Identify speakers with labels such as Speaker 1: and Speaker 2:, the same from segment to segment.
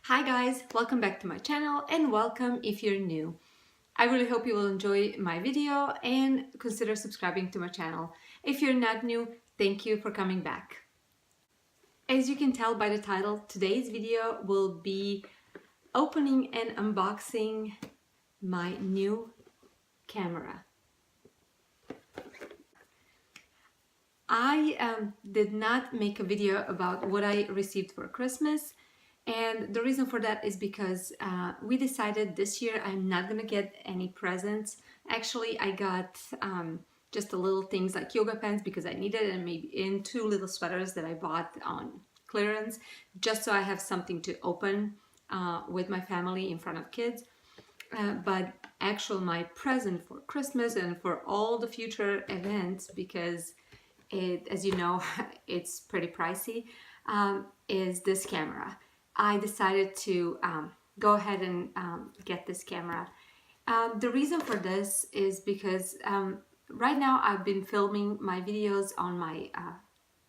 Speaker 1: Hi guys, welcome back to my channel and welcome if you're new. I really hope you will enjoy my video and consider subscribing to my channel. If you're not new, thank you for coming back. As you can tell by the title, today's video will be opening and unboxing my new camera. I did not make a video about what I received for Christmas. And the reason for that is because we decided this year I'm not gonna get any presents. Actually, I got just the little things like yoga pants because I needed it, and maybe in two little sweaters that I bought on clearance, just so I have something to open with my family in front of kids. But actually my present for Christmas and for all the future events, because as you know, it's pretty pricey, is this camera. I decided to go ahead and get this camera. The reason for this is because right now I've been filming my videos on my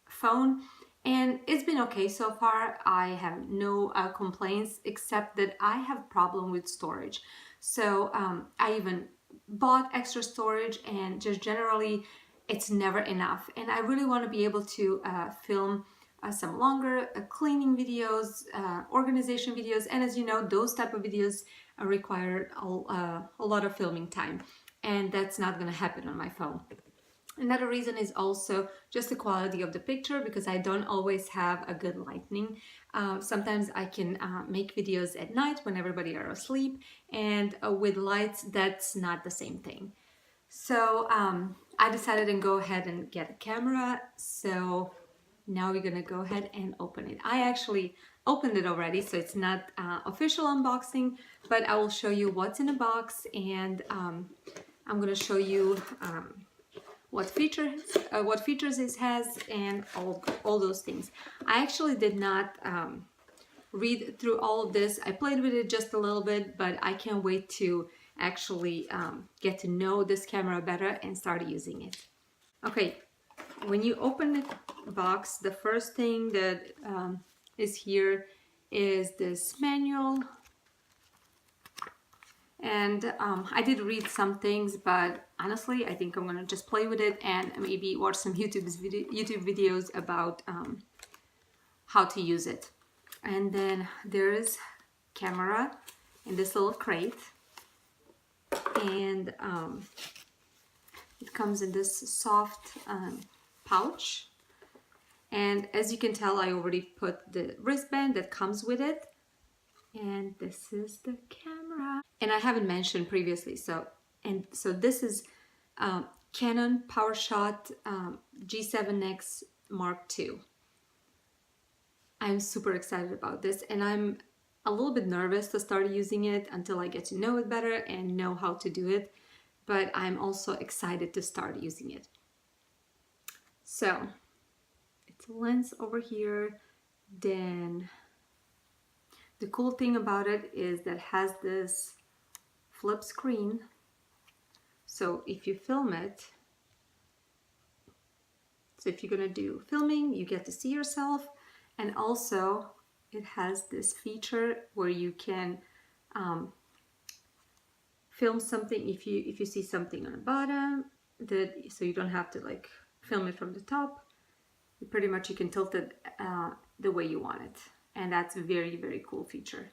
Speaker 1: phone, and it's been okay so far. I have no complaints, except that I have problem with storage. So I even bought extra storage, and just generally it's never enough. And I really want to be able to film some longer cleaning videos, organization videos, and as you know, those type of videos require a lot of filming time, and that's not going to happen on my phone. Another reason is also just the quality of the picture, because I don't always have a good lighting. Sometimes I can make videos at night when everybody are asleep, and with lights that's not the same thing. So I decided to go ahead and get a camera. So now we're gonna go ahead and open it. I actually opened it already, so it's not official unboxing, but I will show you what's in the box, and I'm gonna show you what features it has, and all those things. I actually did not read through all of this. I played with it just a little bit, but I can't wait to actually get to know this camera better and start using it. Okay, when you open the box, the first thing that is here is this manual. And I did read some things, but honestly, I think I'm gonna just play with it and maybe watch some YouTube videos about how to use it. And then there is camera in this little crate, and it comes in this soft pouch. And as you can tell, I already put the wristband that comes with it. And this is the camera. And I haven't mentioned previously, so this is Canon PowerShot G7x Mark II. I'm super excited about this, and I'm a little bit nervous to start using it until I get to know it better and know how to do it, but I'm also excited to start using it. So it's a lens over here. Then the cool thing about it is that it has this flip screen. So if you film it, so if you're gonna do filming, you get to see yourself. And also it has this feature where you can film something if you see something on the bottom, so you don't have to like film it from the top. Pretty much you can tilt it the way you want it. And that's a very, very cool feature.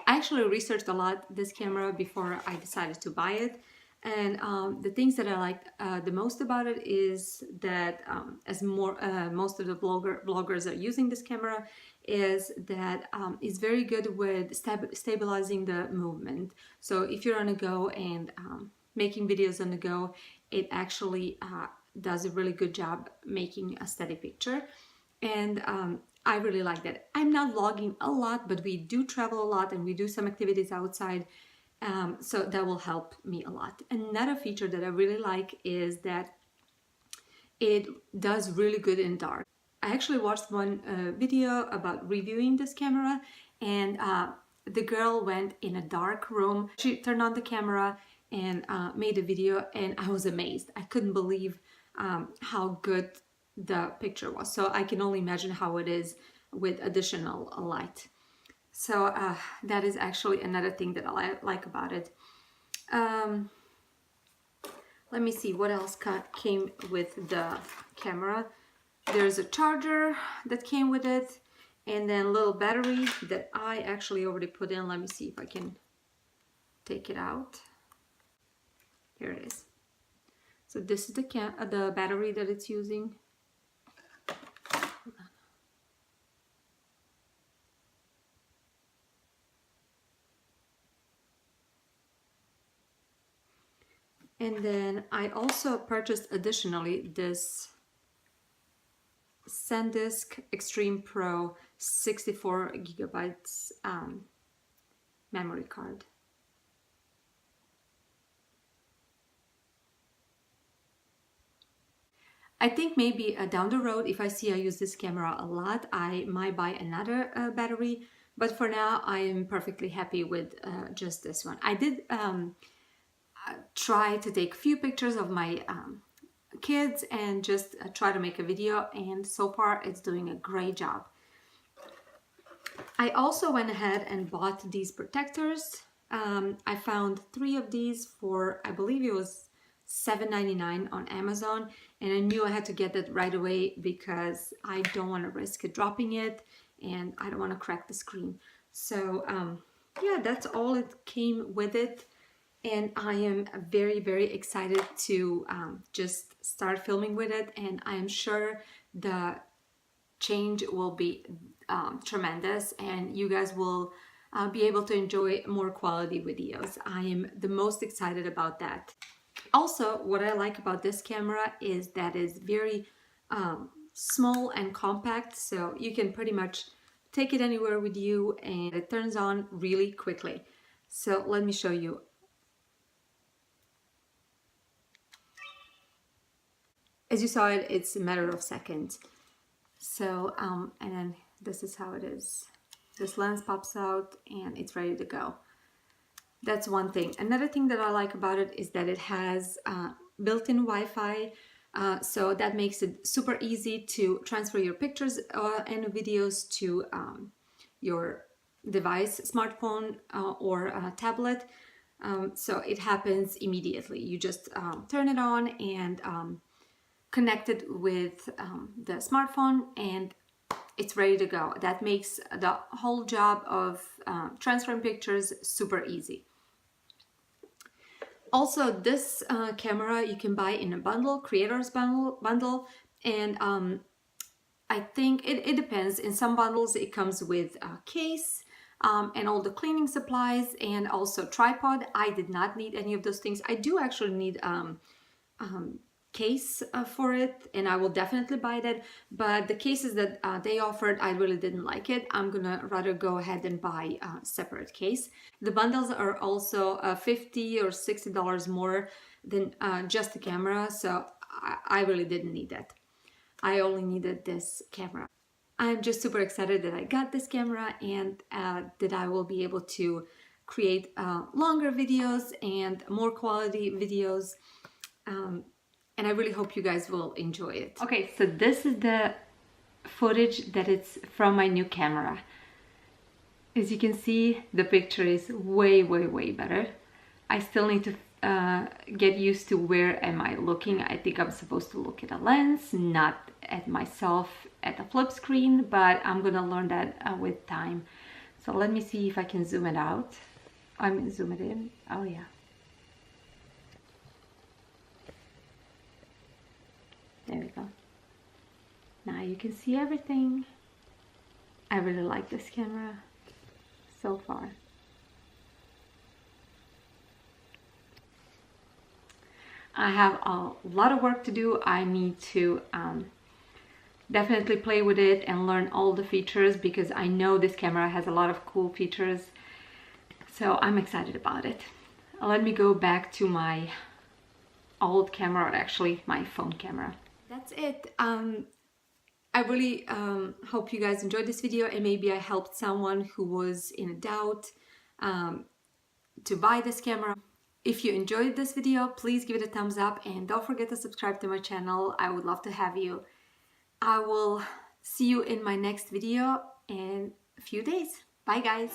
Speaker 1: I actually researched a lot this camera before I decided to buy it. And the things that I liked the most about it is that as most of the bloggers are using this camera, is that it's very good with stabilizing the movement. So if you're on the go and making videos on the go, it actually does a really good job making a steady picture. And I really like that. I'm not vlogging a lot, but we do travel a lot and we do some activities outside, so that will help me a lot. Another feature that I really like is that it does really good in dark. I actually watched one video about reviewing this camera, and the girl went in a dark room. She turned on the camera and made a video, and I was amazed. I couldn't believe how good the picture was. So I can only imagine how it is with additional light. So that is actually another thing that I like about it. Let me see what else came with the camera. There's a charger that came with it, and then a little battery that I actually already put in. Let me see if I can take it out. Here it is. So this is the battery that it's using. And then I also purchased additionally this SanDisk Extreme Pro 64 gigabytes memory card. I think maybe down the road, if I see I use this camera a lot, I might buy another battery. But for now, I am perfectly happy with just this one. I did try to take a few pictures of my kids and just try to make a video, and so far it's doing a great job. I also went ahead and bought these protectors. I found 3 of these for, I believe it was $7.99 on Amazon, and I knew I had to get that right away because I don't want to risk dropping it and I don't want to crack the screen. So yeah, that's all it came with it. And I am very, very excited to just start filming with it, and I am sure the change will be tremendous, and you guys will be able to enjoy more quality videos. I am the most excited about that. Also, what I like about this camera is that it's very small and compact, so you can pretty much take it anywhere with you, and it turns on really quickly. So let me show you. As you saw it, it's a matter of seconds. So, and then this is how it is. This lens pops out and it's ready to go. That's one thing. Another thing that I like about it is that it has built-in Wi-Fi. So that makes it super easy to transfer your pictures and videos to your device, smartphone or tablet. So it happens immediately. You just turn it on and connected with the smartphone, and it's ready to go. That makes the whole job of transferring pictures super easy. Also, this camera you can buy in a bundle, creators bundle, and I think it depends. In some bundles it comes with a case and all the cleaning supplies and also tripod. I did not need any of those things. I do actually need case for it, and I will definitely buy that, but the cases that they offered, I really didn't like it. I'm gonna rather go ahead and buy a separate case. The bundles are also $50 or $60 more than just the camera, so I really didn't need that. I only needed this camera. I'm just super excited that I got this camera and that I will be able to create longer videos and more quality videos. And I really hope you guys will enjoy it. Okay, so this is the footage that it's from my new camera. As you can see, the picture is way, way, way better. I still need to get used to where am I looking. I think I'm supposed to look at a lens, not at myself at a flip screen, but I'm gonna learn that with time. So let me see if I can zoom it out. I'm zoom it in. Oh yeah. There we go. Now you can see everything. I really like this camera so far. I have a lot of work to do. I need to definitely play with it and learn all the features, because I know this camera has a lot of cool features. So I'm excited about it. Let me go back to my old camera, or actually my phone camera. That's it. I really hope you guys enjoyed this video, and maybe I helped someone who was in doubt to buy this camera. If you enjoyed this video, please give it a thumbs up and don't forget to subscribe to my channel. I would love to have you. I will See you in my next video in a few days. Bye guys.